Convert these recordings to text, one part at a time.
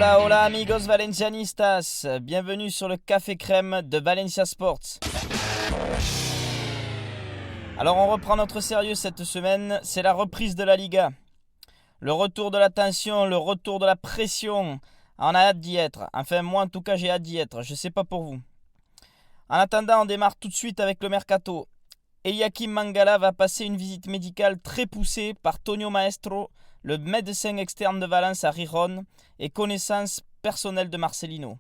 Hola, hola amigos valencianistas, bienvenue sur le Café Crème de Valencia Sports. Alors on reprend notre sérieux cette semaine, c'est la reprise de la Liga. Le retour de la tension, le retour de la pression, on a hâte d'y être. Enfin moi en tout cas j'ai hâte d'y être, je sais pas pour vous. En attendant on démarre tout de suite avec le mercato. Eliakim Mangala va passer une visite médicale très poussée par Tonio Maestro, le médecin externe de Valence à Rijon et connaissance personnelle de Marcelino.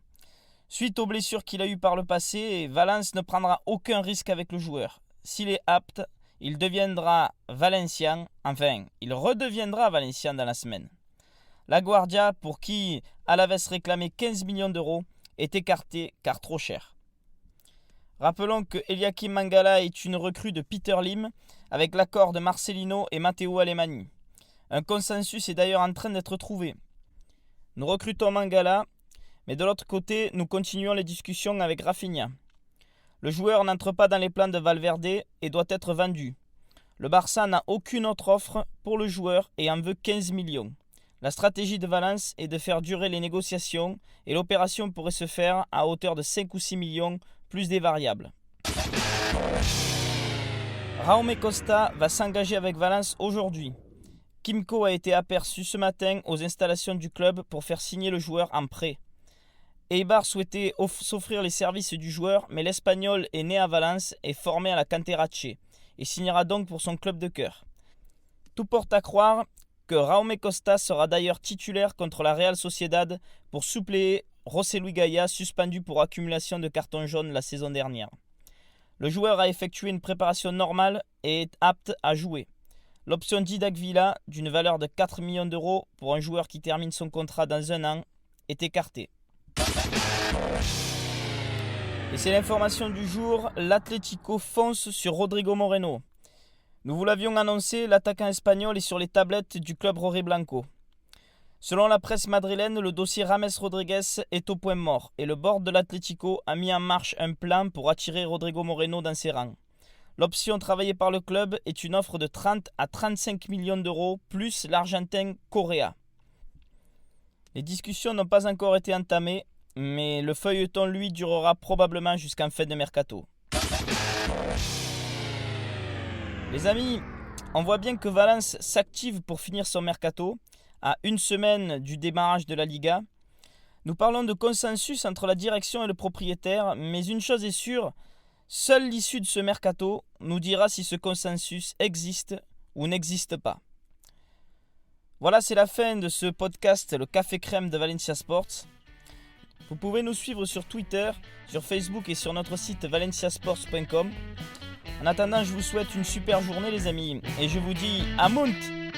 Suite aux blessures qu'il a eues par le passé, Valence ne prendra aucun risque avec le joueur. S'il est apte, il deviendra valencien, enfin, il redeviendra valencien dans la semaine. La Guardia, pour qui Alaves réclamait 15 millions d'euros, est écarté car trop cher. Rappelons que Eliakim Mangala est une recrue de Peter Lim avec l'accord de Marcelino et Matteo Alemany. Un consensus est d'ailleurs en train d'être trouvé. Nous recrutons Mangala, mais de l'autre côté, nous continuons les discussions avec Rafinha. Le joueur n'entre pas dans les plans de Valverde et doit être vendu. Le Barça n'a aucune autre offre pour le joueur et en veut 15 millions. La stratégie de Valence est de faire durer les négociations et l'opération pourrait se faire à hauteur de 5 ou 6 millions plus des variables. Jaume Costa va s'engager avec Valence aujourd'hui. Kimco a été aperçu ce matin aux installations du club pour faire signer le joueur en prêt. Eibar souhaitait s'offrir les services du joueur, mais l'Espagnol est né à Valence et formé à la Canterace et signera donc pour son club de cœur. Tout porte à croire que Jaume Costa sera d'ailleurs titulaire contre la Real Sociedad pour suppléer José Luis Gaya, suspendu pour accumulation de cartons jaunes la saison dernière. Le joueur a effectué une préparation normale et est apte à jouer. L'option Didac Villa, d'une valeur de 4 millions d'euros pour un joueur qui termine son contrat dans un an, est écartée. Et c'est l'information du jour, l'Atlético fonce sur Rodrigo Moreno. Nous vous l'avions annoncé, l'attaquant espagnol est sur les tablettes du club Rojiblanco. Selon la presse madrilène, le dossier Rames Rodriguez est au point mort et le board de l'Atlético a mis en marche un plan pour attirer Rodrigo Moreno dans ses rangs. L'option travaillée par le club est une offre de 30 à 35 millions d'euros plus l'Argentin Correa. Les discussions n'ont pas encore été entamées, mais le feuilleton lui durera probablement jusqu'en fin de mercato. Les amis, on voit bien que Valence s'active pour finir son mercato à une semaine du démarrage de la Liga. Nous parlons de consensus entre la direction et le propriétaire, mais une chose est sûre, seule l'issue de ce mercato nous dira si ce consensus existe ou n'existe pas. Voilà, c'est la fin de ce podcast, le Café Crème de Valencia Sports. Vous pouvez nous suivre sur Twitter, sur Facebook et sur notre site valenciasports.com. En attendant, je vous souhaite une super journée les amis et je vous dis à Munt!